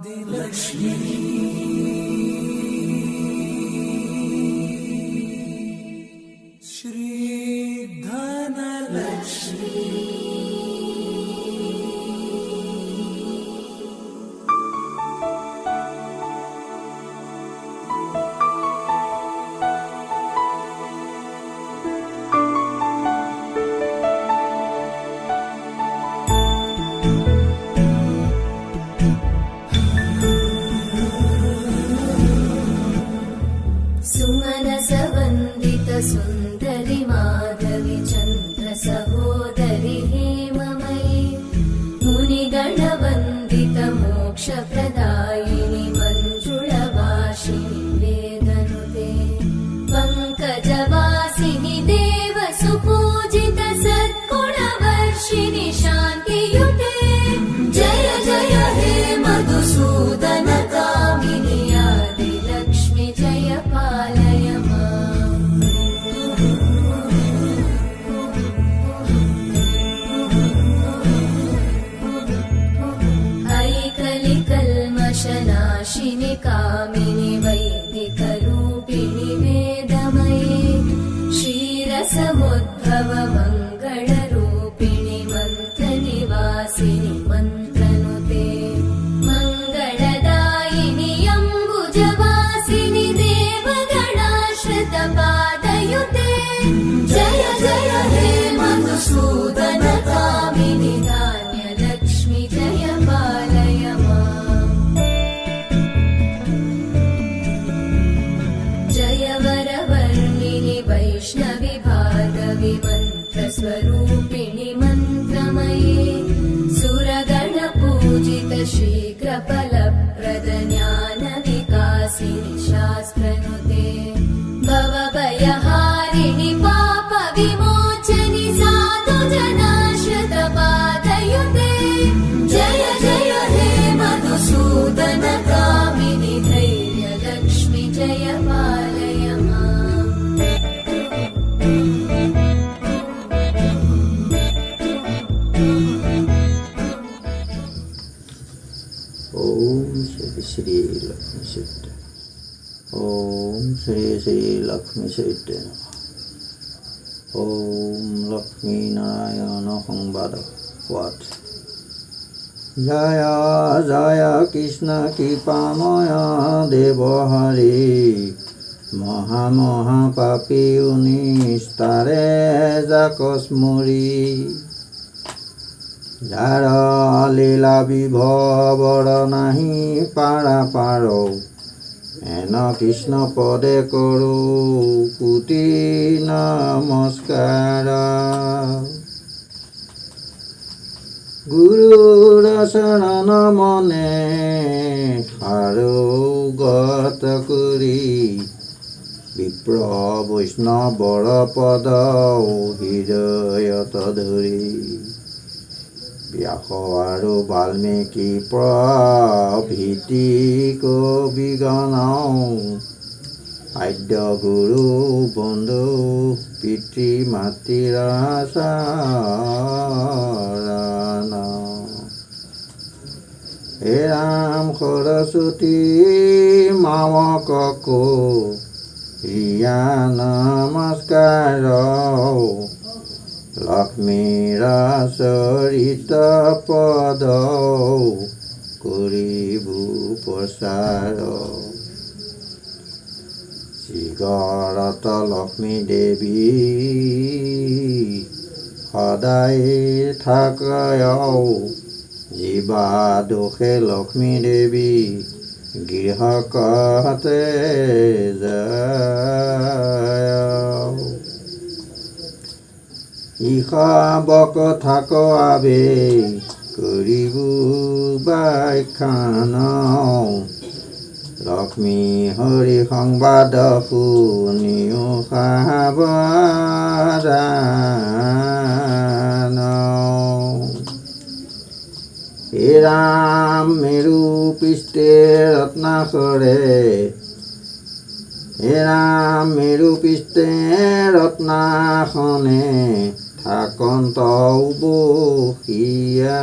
लक्ष्मी श्री धनलक्ष्मी सुन्दरि माधवी चन्द्र सहोदरि हेममयी मुनिगणवन्दित मोक्षप्रदायिनि मञ्जुळवासिनि वेदनुते पङ्कजवासिनि देव सुपूजित सद्गुणवर्षिणि शान्तियुते जय जय हे मधुसूदन कामिनि आदिलक्ष्मि जय पालय नाशिनि कामिनि वैदिकरूपिणि वेदमये क्षीरसमुद्भव मङ्गलरूपिणि मन्त्रनिवासिनि मन्त्रनुते मङ्गलदायिनि अम्बुजवासिनि देवगणाश्रित पादयुते जय जय हे मधुसूदन कामिनि धान्यलक्ष्मि जय पालय वैष्णवि भार्गवि मन्त्रस्वरूपिणि मन्त्रमये सुरगणपूजित शीघ्रफलप्रद ज्ञानविकासिनि शास्त्रनुते भवभयहारिणि पापविमोचनि साधुजनाश्रित पादयुते जय जय हे मधुसूदन कामिनि धैर्यलक्ष्मि जय पालय श्री लक्ष्मी सिद्ध ओम श्री श्री लक्ष्मी सिद्ध ओम लक्ष्मी नारायण संवाद पाठ जय जय कृष्ण कृपामय देव हरि महा पापी उनिस्तारे जाकस्मरी যাৰ লীলা বিভৱৰ নাহি পাৰা পাৰ এন কৃষ্ণ পদে কৰোঁ কোটি নমস্কাৰ গুৰুৰ চৰণ মনে আৰু গত কৰি বিপ্ৰ বৈষ্ণৱৰ পদ হৃদয়ত ধৰি ব্যাস আৰু বাল্মীকি প্ৰভৃতি কবিগণ আদ্য গুৰু বন্ধু পিতৃ মাতৃৰ চৰণ হে ৰাম সৰস্বতী মামকো ৰিয়া নমস্কাৰ লক্ষ্মীৰ চৰিত পদ কৰিবু প্ৰচাৰ শ্ৰীগৰত লক্ষ্মী দেৱী সদায় থাকয় জীৱা দোষে লক্ষ্মী দেৱী গৃহ কতে যায় ইশাবক থাক আবে কৰিবু বাখ্যান লক্ষ্মী হৰি সংবাদ শুনিও সাৱধান হে ৰাম মেৰু পৃষ্ঠে ৰত্নাকৰে হে ৰাম মেৰু পৃষ্ঠে ৰত্নাসনে থাকন্ত বসিয়া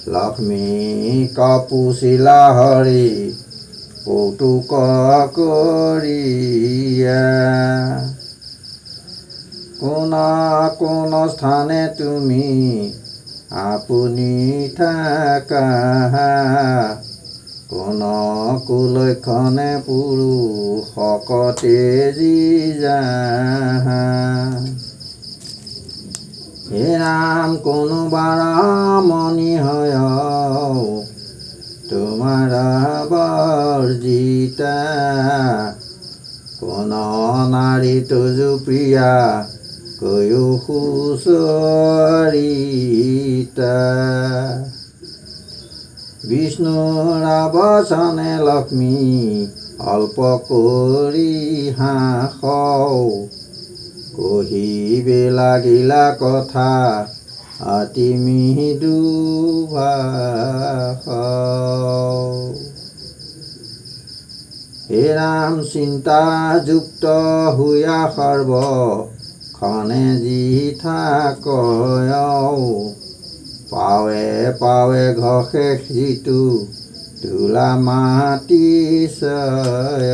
লক্ষ্মী কপুশিলা হৰি কৌতুক কৰিয়া কোন কোন স্থানে তুমি আপুনি থাকা কোন কুলক্ষণে পুৰুষকতে যি যাহা হে ৰাম কোনোবাৰ মনি হয় তোমাৰ বৰ্জিতা কোন নাৰী তুজু প্ৰিয়া কৈও সুচৰিতা বিষ্ণুৰ বচনে লক্ষ্মী অল্প কৰি হাস কহিবে লাগিলা কথা অতি মৃদু ভাষ হে ৰাম চিন্তাযুক্ত হুয়া সৰ্ব খনে যি থাক পাৱে পাৱে ঘষে সিটো তোলা মাটি চয়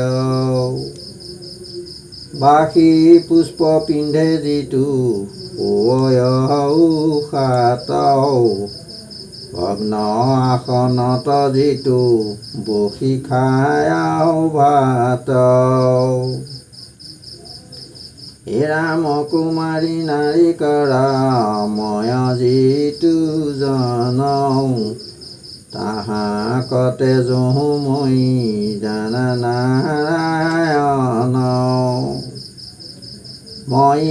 বাসী পুষ্প পিন্ধে যিটো উষাত ভগ্ন আসনত যিটো বসি খায় ভাত হে ৰাম কুমাৰী নাৰী কৰা ময় যিটো জনৌ তাহা কতে জহু মই জানা নাৰায়ণ মই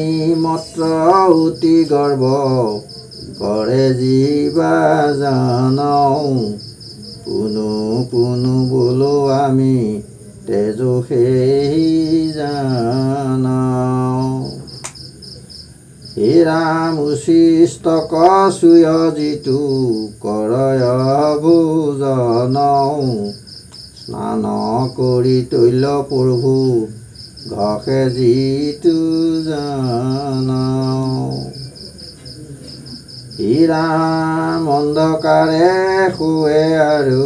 মত্ৰ অতি গৰ্ব কৰে জীৱা জনৌ পুনু পুনু বোলো আমি তেজু সেই জানৌ হে ৰাম উচিষ্টক চুয় যিটো কৰয় ভোজনৌ স্নান কৰি তৈল প্ৰভু ঘষে যিটো জানৌ হে ৰাম অন্ধকাৰে শুৱে আৰু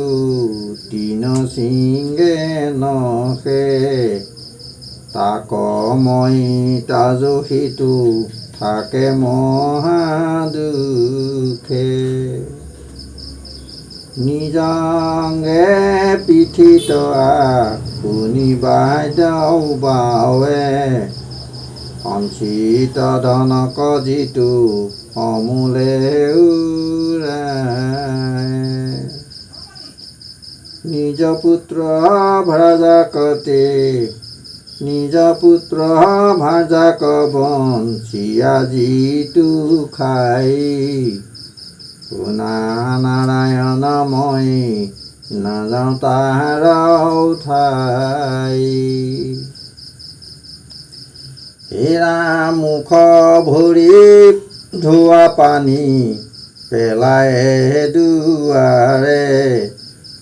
তিন সিংহে নখে তাক মই তাজো সিটো থাকে মহা দুখে নিজঙ্গে পিঠিত শুনি বাইদেউ বাৱে সঞ্চিত ধনক যিটো সমূলে উৰায় নিজ পুত্ৰ ভ্ৰাজাকতে নিজ পুত্ৰ ভাজাক বঞ্চিয়া যিটো খাই শুনা নাৰায়ণ মই নাযাওঁ তাৰ ঠাই হে ৰাম মুখ ভৰি ধোৱা পানী পেলাই দুৱাৰে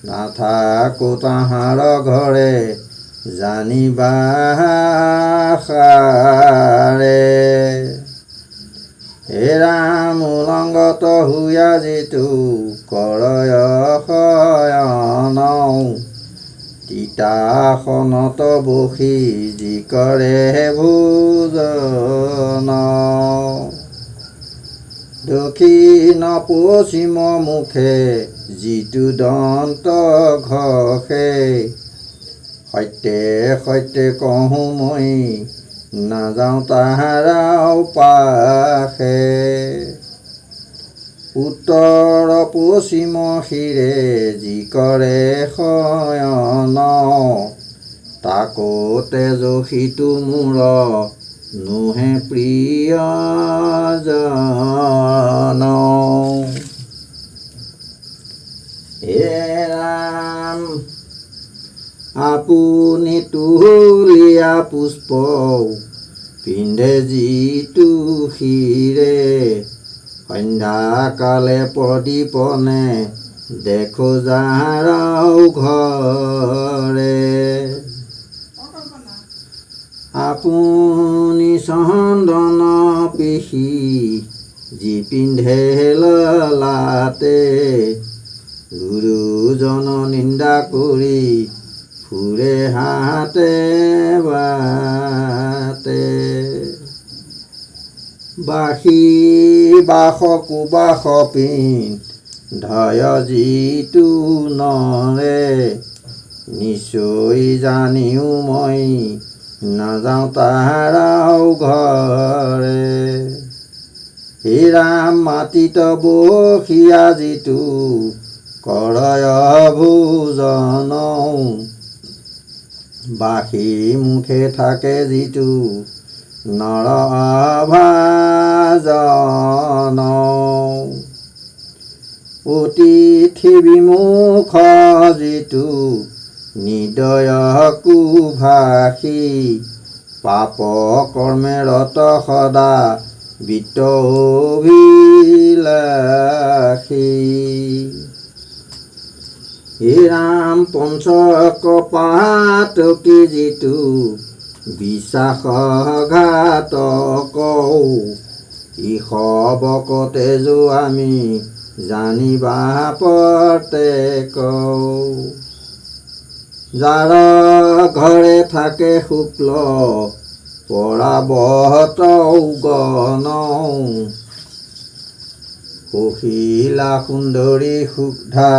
নাথাকো তাহাৰ ঘৰে জানিবা সাৰে হে ৰাম উলংগত হুয়া যিটো কৰয় শয়ন তিতাসনত বসি যি কৰে ভোজন দক্ষিণ পশ্চিম মুখে যিটো দন্ত ঘষে সত্যে সত্যে কহোঁ মই নাযাওঁ তাহাৰাও পাশে উত্তৰ পশ্চিম শিৰে যি কৰে শয়ন তাকো তেজ সিটো মূৰ নোহে প্ৰিয়জন হে ৰাম আপুনি তুলীয়া পুষ্প পিন্ধে যিটো শিৰে সন্ধ্যাকালে প্ৰদীপনে দেখো যাৰাও ঘৰে আপুনি চন্দন পিহি যি পিন্ধে ললাতে গুৰুজন নিন্দা কৰি ফুৰে হাতে বাটে। বাসী বাস কুবাস পিন্ধয় যিটো নৰে, নিশ্চয় জানিও মই নাযাওঁ তাৰাও ঘৰে। হে ৰাম মাটিত বসিয়া যিটো কৰয় ভোজন, বাসী মুখে থাকে যিটো নৰ ভাজন। অতিথি বিমুখ যিটো নিদয় কুভাষী, পাপ কৰ্মে ৰত সদা বিত্ত অভিলাষী। হে ৰাম পঞ্চকপাতকী যিটো বিশ্বাসঘাতক, ইশবকতে যো আমি জানিবা প্ৰত্যেক। যাৰ ঘৰে থাকে শুক্ল পৰাৱত গণ, সুশীলা সুন্দৰী সুধা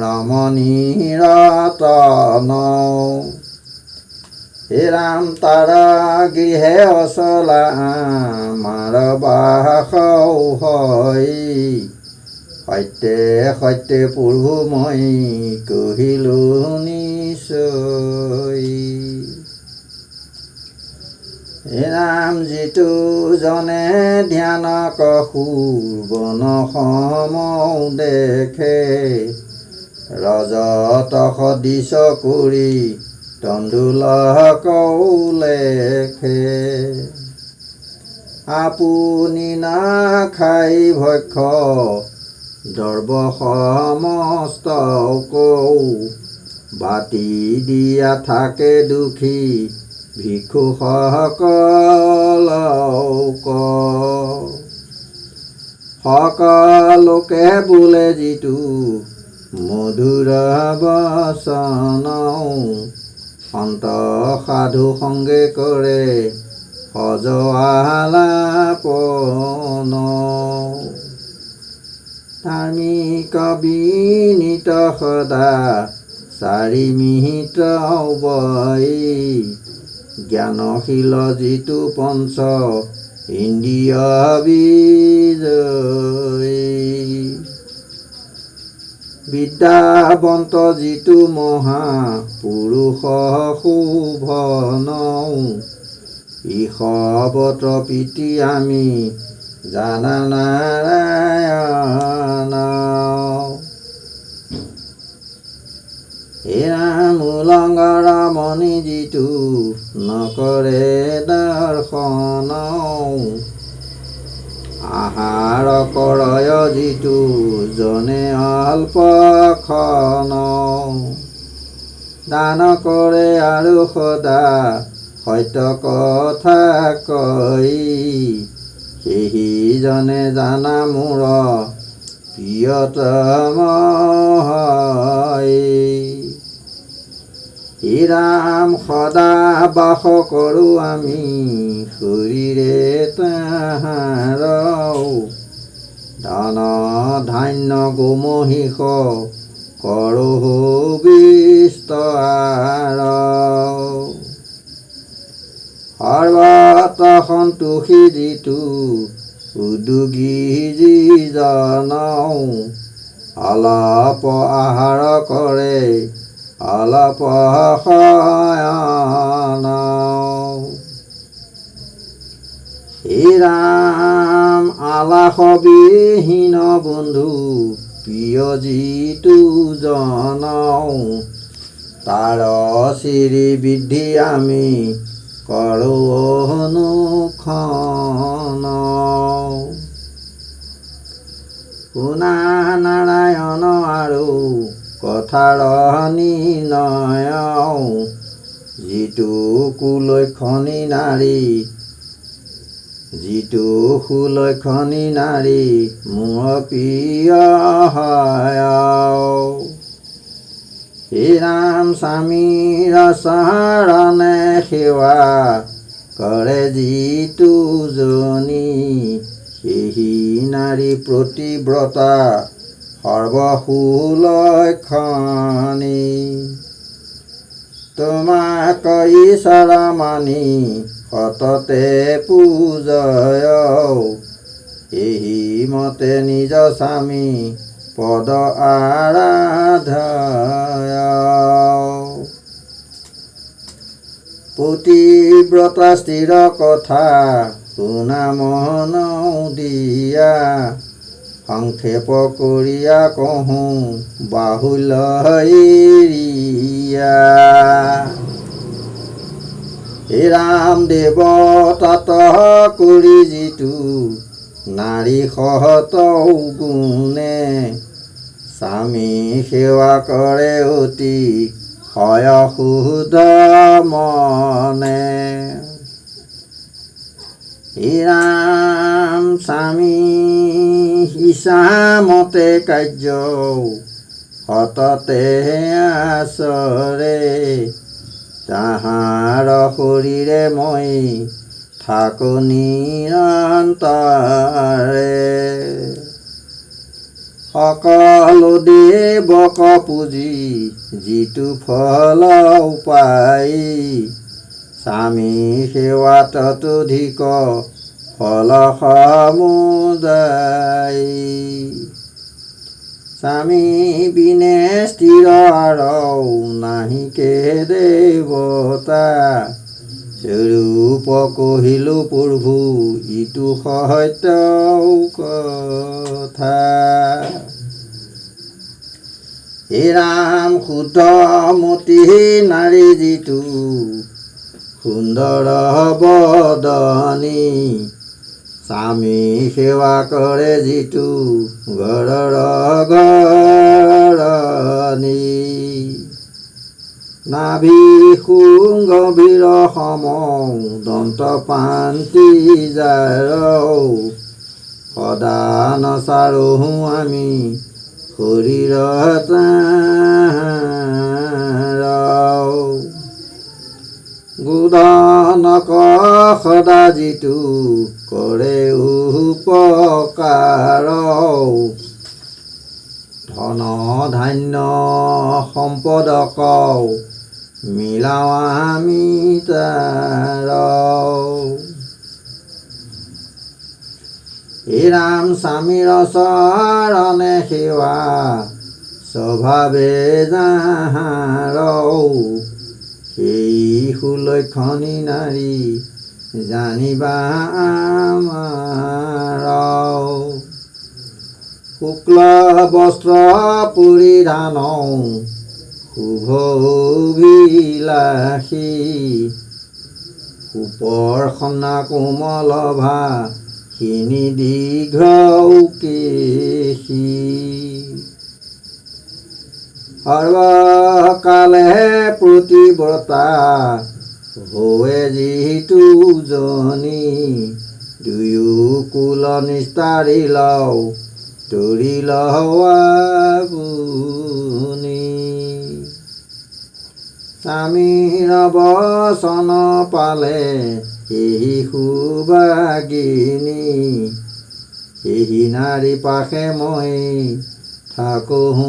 ৰমণী ৰতন। হে ৰাম তাৰা গৃহে অচলা আমাৰ বাস হয়, সত্যে সত্যে প্ৰভু মই কহিলোঁ নিশ্চয়। হে ৰাম যিটো জনে ধ্যান কসুবন সম দেখে, ৰজত সদৃশ কৰি তণ্ডুলক লেখে। আপুনি নাখাই ভক্ষ দৰ্ব সমস্তক, বাটি দিয়া থাকে দুখী ভিক্ষুসকলক। সকলোকে বোলে যিটো মধুৰ বচন, সন্ত সাধু সংগে কৰে সজোৱালাপন। ধাৰ্মিক বিনীত সদা চাৰিমিহিত বৈ, জ্ঞানশীল যিটো পঞ্চ ইন্দ্ৰিয় বিজয়ী। বিদ্যাৱন্ত যিটো মহা পুৰুষ শোভন, ঈশৱত প্ৰীতি আমি জানা নাৰায়ণ। হে ৰাম উলংগ ৰমণী যিটো নকৰে দৰ্শন, আহাৰ কৰয় যিটো জনে অল্পখন, দান কৰে আৰু সদা সত্য কথা কয়, সেইজনে জানা মোৰ প্ৰিয়তম হয়। হে ৰাম সদা বাস কৰোঁ আমি শৰীৰে তাহাৰ, ধন ধান্য গোমহিষ কৰোঁ বিস্তাৰ। সৰ্বত সন্তোষী যিটো উদ্যোগী যিজন, অলপ আহাৰ কৰে অলপ শয়ন। হে ৰাম আলাসবিহীন বন্ধু প্ৰিয় যিটো জন, তাৰ শ্ৰী বৃদ্ধি আমি কৰোঁ অনুক্ষণ। শুনা নাৰায়ণ আৰু কথাৰ নিৰ্ণয়, যিটো কুলক্ষণী নাৰী যিটো সুলক্ষণী নাৰী মোৰ প্ৰিয় হয়। শ্ৰীৰাম স্বামীৰ চৰণে সেৱা কৰে যিটো জনী, সেই নাৰী প্ৰতিব্ৰতা সৰ্বসুলক্ষণী। তোমাক ঈশ্বৰ মানি সততে পূজয়, এই মতে নিজ স্বামী পদ আৰাধয়। প্ৰতিব্ৰতা স্থিৰ কথা শুনা মন দিয়া, সংক্ষেপ কৰিয়া কহোঁ বাহুল্য এৰিয়া। ৰামদেৱ তাত কৰি যিটো নাৰী সহত গুণে, স্বামী সেৱা কৰে অতি হয় শুদ্ধ মনে। ৰাম স্বামী ইচ্ছামতে কাৰ্য সততে আচৰে, তাহাৰ শৰীৰে মই থাকো নিৰন্তৰে। সকলো দেৱক পুজি যিটো ফল পাই, স্বামী সেৱাত ততোধিক ফল সমুদায়। স্বামী বিনে স্থিৰ আৰু নাহিকে দেৱতা, স্বৰূপ কহিলো প্ৰভু ইটো সত্য কথা। ৰাম শুদ্ধমতী নাৰী যিটো সুন্দৰ বদনী, স্বামী সেৱা কৰে যিটো ঘৰৰ ঘৰণী। নাভি সুগভীৰ সম দন্ত পান্তি যাৰ, সদা নচাৰোঁ আমি শৰীৰ তাৰ। গোধনক সদা যিটো কৰে উপকাৰ, ধন ধান্য সম্পদক মিলাও আমি তাৰ। ৰাম স্বামীৰ চৰণে সেৱা স্বভাৱে যাহাৰ, সেই সুলক্ষণী নাৰী জানিবা আমাৰ। শুক্ল বস্ত্ৰ পৰিধান শুভ অভিলাষী, সুপৰ্শনা কোমলভা খিনি দীৰ্ঘ কেশী। সৰ্বকালে প্ৰতিব্ৰতা হৈ যিটো জনী, দুয়ো কুল নিস্তাৰি লওঁ তৰি লৱাগুনি। স্বামীৰ বচন পালে এই সুভাগিনী, এই নাৰী পাশে মই থাকোঁ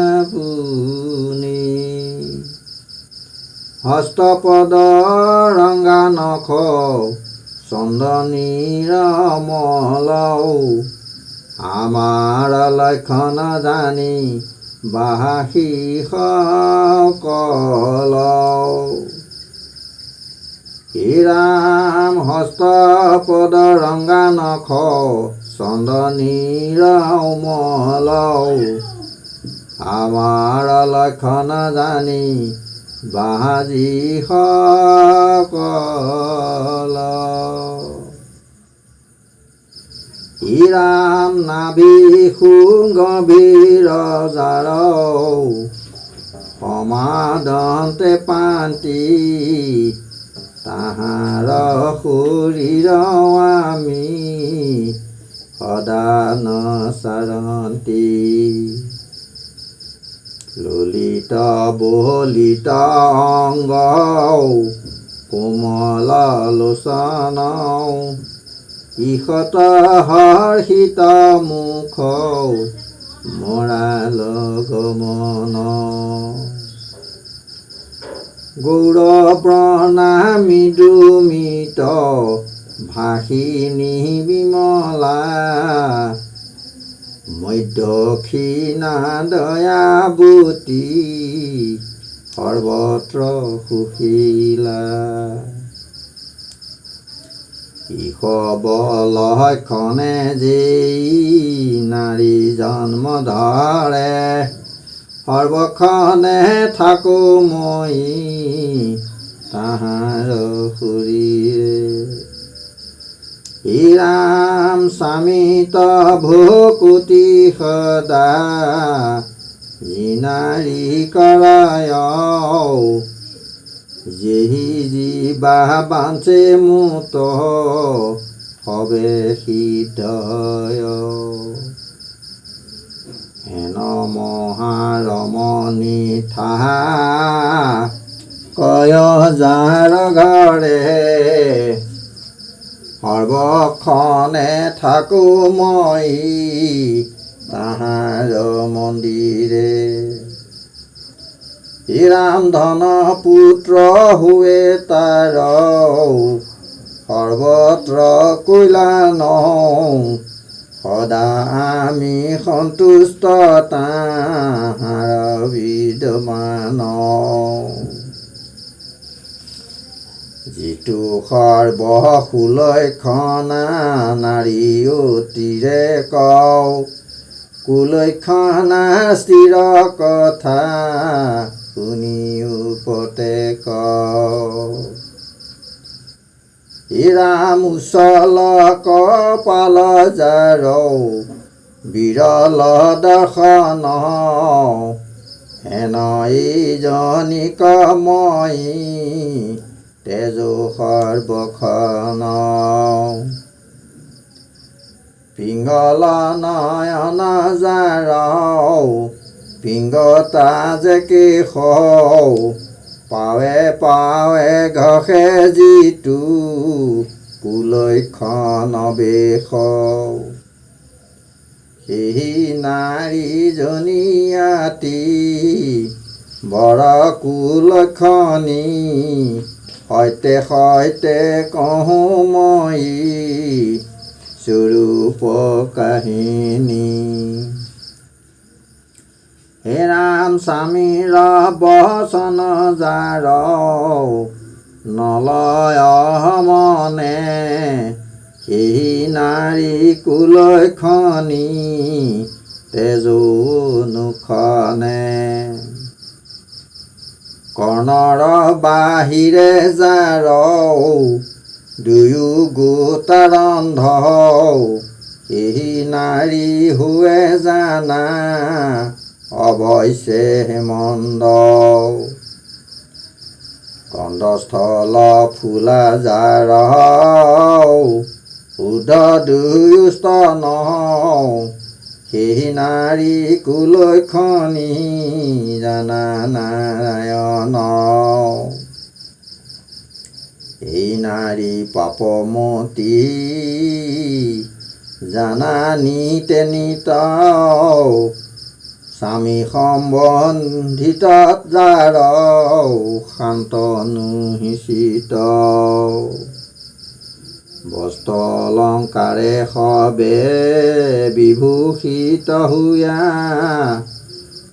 আপুনি। হস্তপদ ৰঙা নখ চন্দনীৰ মলৌ, আমাৰ লক্ষণ জানি বাসী সকল। ৰাম হস্তপদ ৰঙা নখ চন্দনীৰ মলৌ, আমাৰ লক্ষণ জানি বাজি সকল। ৰাম নাভি সুগভীৰ যাৰ, সমাদন্তে পান্তি তাহাৰ শৰীৰ আমি সদা নচাৰন্তি ললিত বলিত অংগ কোমল লোচন ঈষত হৰ্ষিত মুখ মৰাল গমন গৌৰ প্ৰণামী দুমিত ভাষিণী বিমলা মধ্যক্ষীণা দয়াৱতী সৰ্বত্ৰ সুশীলা ইষ বলক্ষণে যেই নাৰী জন্ম ধৰে সৰ্বক্ষণে থাকো মই তাহাৰ শৰীৰে ৰাম স্বামিত ভকুতি সদা যি নাৰী কৰায় যেহি জীৱা বাঞ্চে মুত সবে সিদ্ধয় হেন মহাৰমণী থাহা কয় যাৰ ঘৰে সৰ্বক্ষণে থাকো মই তাহাৰ মন্দিৰে ৰাম ধন পুত্ৰ হুৱে তাৰ সৰ্বত্ৰ কল্যাণ সদা আমি সন্তুষ্ট তাহাৰ বিদ্যমান যিটো সৰ্বসুলক্ষণা নাৰী অতিৰে কওঁ কুলক্ষণা স্থিৰ কথা শুনি উপতে কওঁ ৰাম উচল কপাল যাৰ বিৰল দৰ্শন হেন এইজনীক মই তেজো সৰ্বক্ষণ পিংগল নয়ন যাৰ পিংগতা যে কেশ পাৱে পাৱে ঘষে যিটো কুলক্ষণ বেশ সেই নাৰীজনীয়াতি বৰ কুলক্ষণী সৈতে সৈতে কহোঁ মই স্বৰূপ কাহিনী হে ৰাম স্বামীৰ বচন যাৰ নলয় মনে সেই নাৰী কুলক্ষণী তেজো নুখনে কৰ্ণৰ বাহিৰে যাৰ দুয়ো গোটাৰন্ধ এই নাৰী হুৱে জানা অৱশ্যে হেমন্দ কন্দস্থল ফুলা যাৰ উদ দুয়ো স্তন সেই নাৰী কুলক্ষণী জানা নাৰায়ণ এই নাৰী পাপমতী জানা নিতে নিত স্বামী সম্বন্ধিত যাৰ শান্তনু হিচিত বস্ত্ৰ অলংকাৰে সবে বিভূষিত হুয়া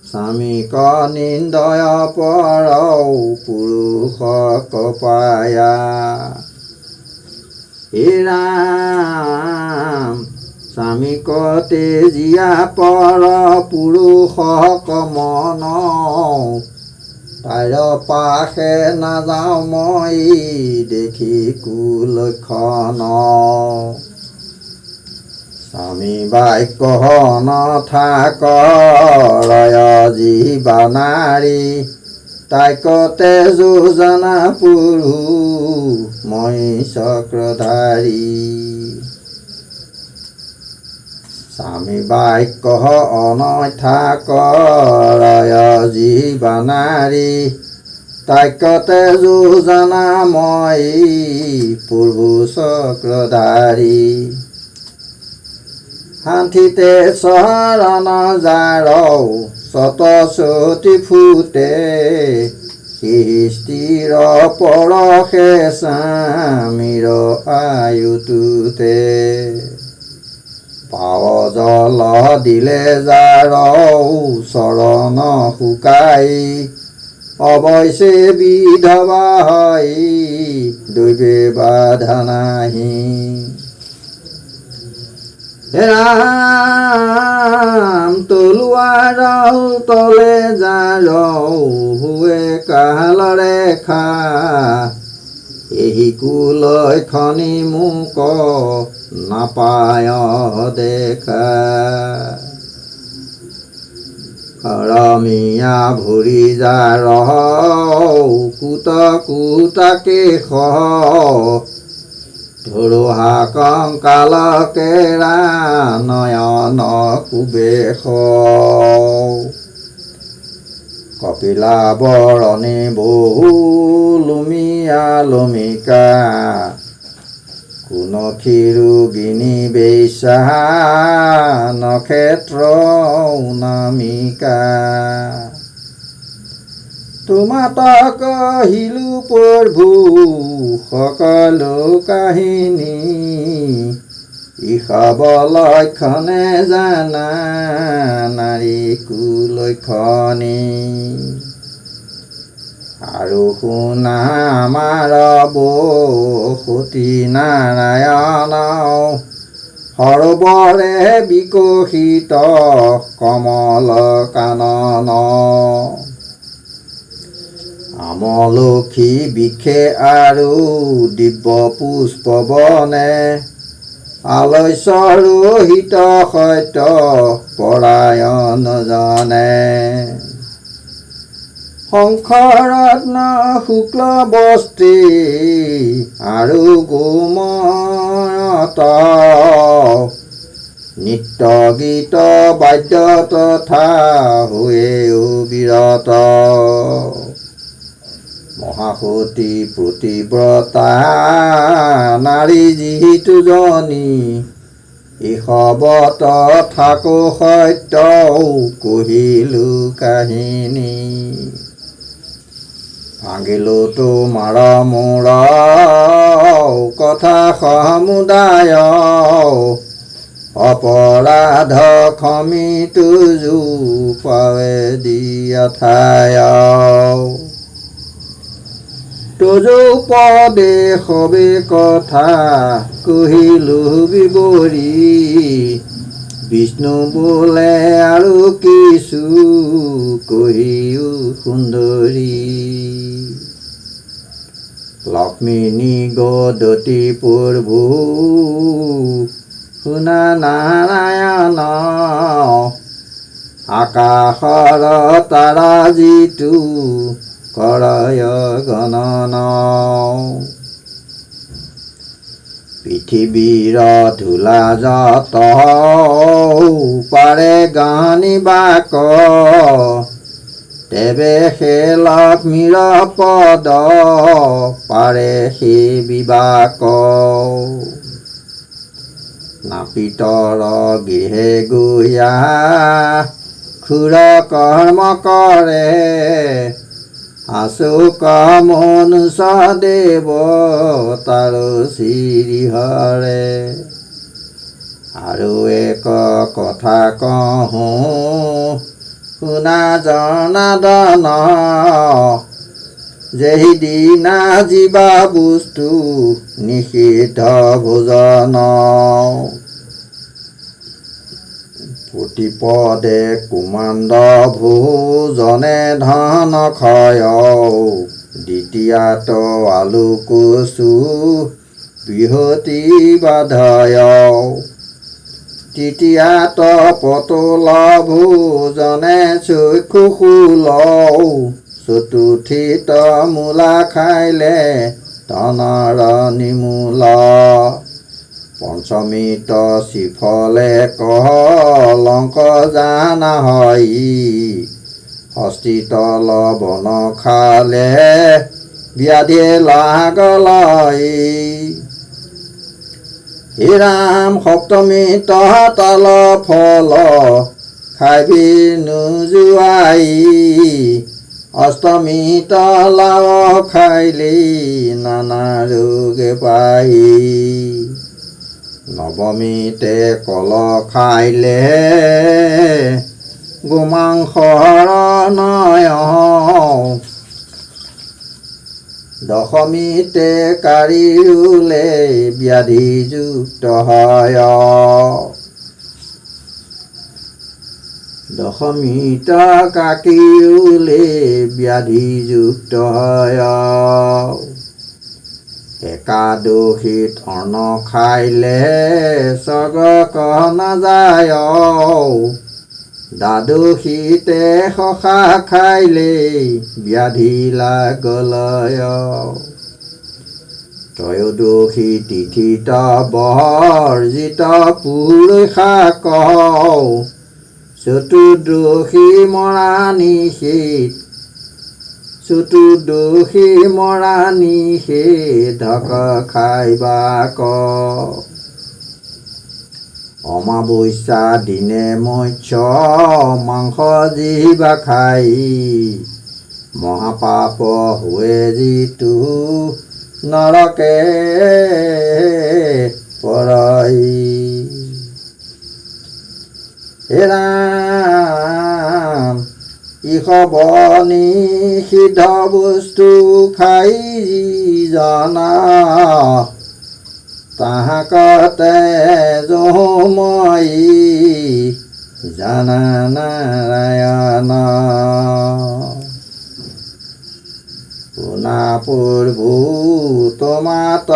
স্বামীক নিন্দয় পৰ পুৰুষক পায়া হে ৰাম স্বামীক তেজিয়া পৰ পুৰুষক মন তাইৰ পাশে নাযাওঁ মই দেখি কুলক্ষণ স্বামী বাক্য নথাক ৰয় জীৱা নাৰী তাইকতে যোজনা পুৰু মই চক্ৰধাৰী স্বামী বাক্য অনথা কৰয় জীৱা নাৰী তাইকতে যোজনা মই পূৰ্ব চক্ৰধাৰী হান্থিতে চৰণ যাৰ শতচতি ফুটে সৃষ্টিৰ পৰশে স্বামীৰ আয়ুটোতে পাৱ জল দিলে যাৰ চৰণ শুকাই অৱশ্যে বিধৱা হয় দৈৱে বাধা নাহি ৰাম তলুৱাৰ তলে যাৰ হুৱে কালৰে খা এই কুলক্ষণি মোক নাপায় দেখা ৰমীয়া ভৰি যাৰ কুত কুতাকে ধৰোহা কংকাল কেৰা নয়ন কুবেশ কপিলা বৰণী বহু লুমিয়া লমিকা কুনখী ৰোগিনী বেশ্যা নক্ষত্ৰ নামিকা তোমাতক কহিলো প্ৰভু সকলো কাহিনী ইষবলক্ষণে জানা নাৰী কুলক্ষণী আৰু শুনা আমাৰ বসতি নাৰায়ণ সৰোবৰে বিকশিত কমল কানন আমলখি বিখে আৰু দিব্য পুষ্প বনে আলস্য ৰোহিত সত্য পৰায়ণ জনে শংখৰত্ন শুক্ল বস্ত্ৰী আৰু গোময়ত নিত্য গীত বাদ্য তথা হৈও বিৰত মহাসতী প্ৰতিব্ৰতা নাৰী যিহেতুজনী ইষবত থাকো সত্য কহিলো কাহিনী ভাঙিলো তোমাৰ মোৰ কথা সমুদায় অপৰাধ ক্ষমি তুজু পাৱে দিয়া ঠায় তুজু পদে সবে কথা কহিলো বিৱৰি বিষ্ণু বোলে আৰু কিছু কহিও সুন্দৰী লক্ষ্মী গদতি প্ৰভু শুনা নাৰায়ণ আকাশৰ তাৰা যিটো কৰয় গণন পৃথিৱীৰ ধূলা যত পাৰে গানিবাক তেবে সে লক্ষ্মীৰ পদ পাৰে সে বিবাক নাপিতৰ গৃহে গৈয়া খুৰ কৰ্ম কৰে আশোক মনুষ্য দেৱ তাৰ শ্ৰীহৰে আৰু এক কথা কহোঁ শুনা জনাৰ্দন যেহি দিনা জীৱা বস্তু নিষিদ্ধ ভোজন প্ৰতিপদে কুমাণ্ড ভোজনে ধন ক্ষয় দ্বিতীয়াত আলু কচু বৃহতি বাধয় তৃতীয়াত পটল ভোজনে চক্ষু শুল চতুৰ্থিত মূলা খাইলে ধনৰ নিমূল পঞ্চমীত শ্ৰীফলে কলংক জানা হয় ষষ্ঠীত লৱণ খালে ব্যাধি লাগলয় হে ৰাম সপ্তমীত তাল ফল খাবি নোযোৱাই অষ্টমীত লাও খাইলি নানা ৰোগে পাই নৱমীতে কল খাইলে গোমাংসৰ নয় দশমীতে কাৰি ৰুলে ব্যাধিযুক্ত হয় দশমীত কাকি ৰুলে ব্যাধিযুক্ত হয় একাদশীত অন্ন খাইলে স্বৰ্গ নাযায় দ্বাদশীতে শশা খাইলে ব্যাধি লাগলয় ত্ৰয়োদশী তিথিত বৰ্জিত পুৰৈ শাক চতুৰ্দশী মৰা নিষেধ চতুৰ্দশী মৰা নিষেধক খাইবাক অমাৱস্যা দিনে মৎস্য মাংস জিবা খাই মহাপাপ हुए যিটো নৰকে পৰই হে ৰাম ইষব নিষিদ্ধ বস্তু খাই জনা তাহাকতে যময়ী জানা নাৰায়ণ শুনা প্ৰভু তোমাত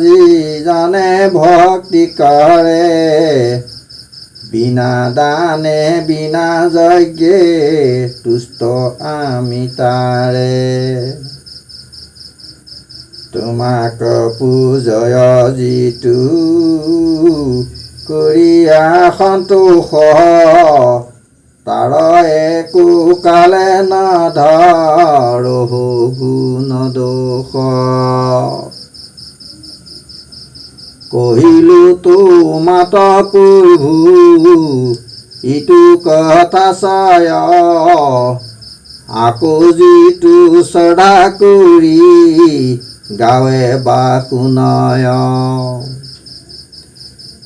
যিজনে ভক্তি কৰে বিনা দানে বিনা যজ্ঞে তুষ্ট আমি তাৰে তোমাক পূজয় যিটো কৰিয়া সন্তোষ তাৰ একো কালে নধৰো গুণ দোষ কহিলো তোমাত প্ৰভু ইটো কথা চায় আকৌ যিটো শ্ৰদ্ধা কৰি গাৱে বা শুনয়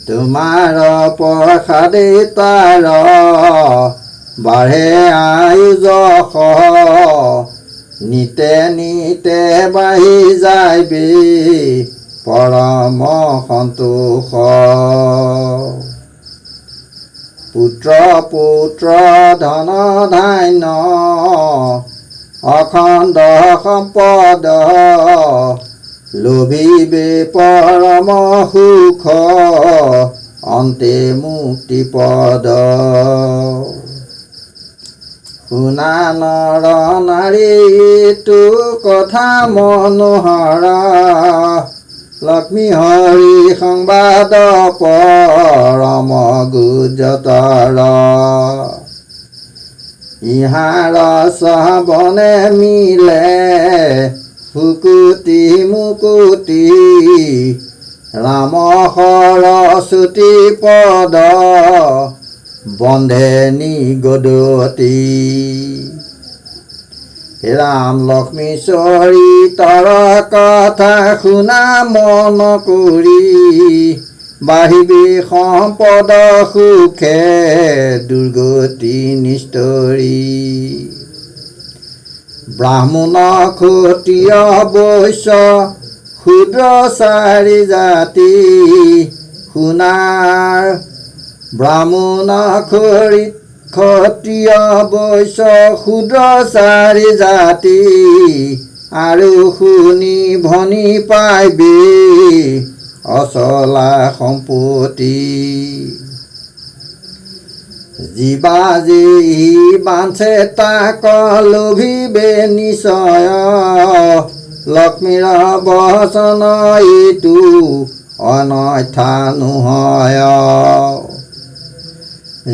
তোমাৰ প্ৰসাদে তাৰ বাঢ়ে আয়ুষ নিতে নিতে বাঢ়ি যাইবে পৰম সন্তোষ পুত্ৰ পুত্ৰ ধন ধান্য অখণ্ড সম্পদ লোভিবে পৰম সুখ অন্তে মুক্তি পদ শুনা নৰ নাৰীটো কথা মনোহৰা লক্ষ্মী হৰি সংবাদ পৰম গুজতৰ ইহাৰ শ্ৰৱণে মিলে শুকুতি মুকুতি ৰাম সৰস্বতী পদ বন্ধে নিগদতি ৰাম লক্ষ্মী চৰিতৰ কথা শুনা মন কৰি বাঢ়িবি সম্পদ সুখে দুৰ্গতি নিস্তৰি ব্ৰাহ্মণ ক্ষত্ৰিয় বৈশ্য শূদ্ৰ চাৰি জাতি শুনাৰ ব্ৰাহ্মণ ক্ষত্ৰিয় বৈশ্য শূদ্ৰ চাৰি জাতি আৰু শুনি ভনি পাইবি অচলা সম্পত্তি জীৱা যি বাঞ্চে তাক লোভিবে নিশ্চয় লক্ষ্মীৰ বচন ইটো অন্যথা নহয়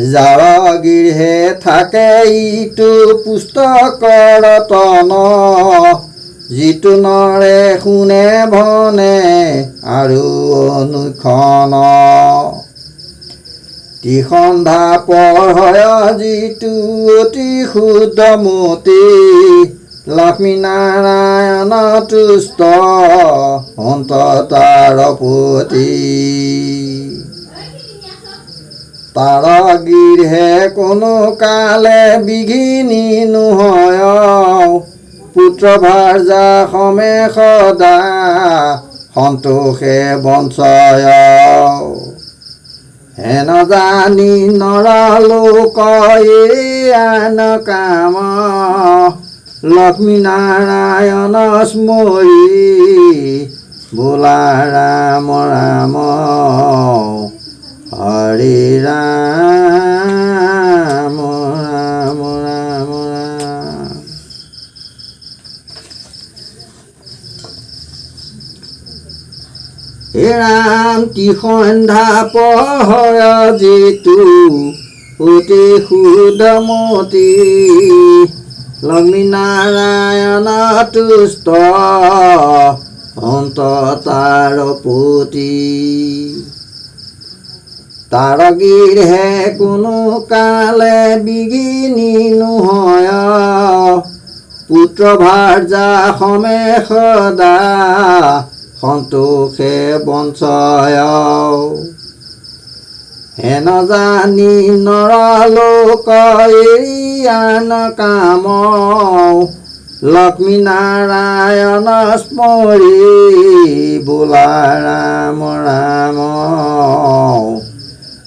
যাৰ গৃহে থাকে ইটো পুস্তকৰ তন যিটো নৰে শুনে ভনে আৰু অনুক্ষণ ত্ৰিসন্ধ্যা পঢ়য় যিটো অতি শুদ্ধমতি লক্ষ্মীনাৰায়ণ তুষ্ট অন্ত তাৰ প্ৰতি তাৰ গৃহে কোনো কালে বিঘিনি নহয় পুত্ৰ ভাৰ্যা সমে সদা সন্তোষে বঞ্চয় হেন জানি নৰলোক আন কাম লক্ষ্মীনাৰায়ণ স্মৰি বোলা ৰাম ৰাম হৰি ৰাম ৰাম ৰাম ৰাম হে ৰাম ত্ৰিসন্ধ্যা পহৰ যিটো অতি শুদ্ধমতি লক্ষ্মীনাৰায়ণ তুষ্ট অন্ত তাৰ প্ৰতি তাৰ গৃহে কোনো কালে বিঘিনি নহয় পুত্ৰ ভাৰ্যা সমে সদা সন্তোষে বঞ্চয় হেন জানি নৰলোক আন কাম লক্ষ্মীনাৰায়ণ স্মৰি বোলা ৰাম ৰাম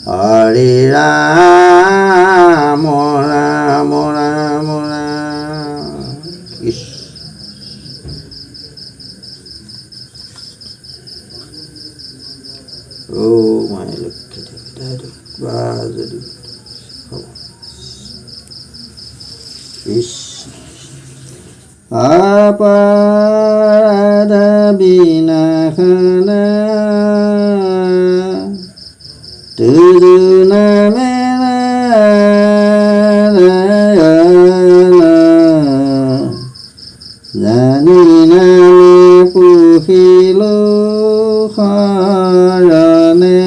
হৰি ৰাম ৰাম ৰাম ৰাম ও মাই লক্ষ্মী দেৱতা যদি অপৰাধ বিনাশনা তুজু নামে জানি নামে পুহিলো শৰণে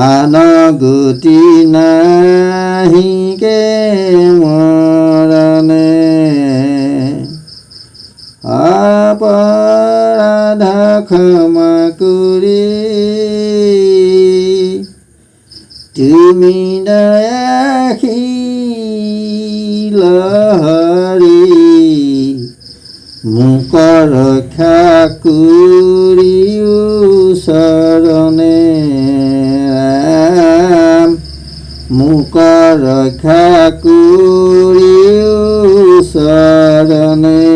আন গতি নাহিকে মৰণে অপৰাধ ক্ষমা কৰি তুমি দয়াশীল হৰি মোক ৰক্ষা কৰিও শৰণে ৰাম মোক ৰক্ষা কৰিও শৰণে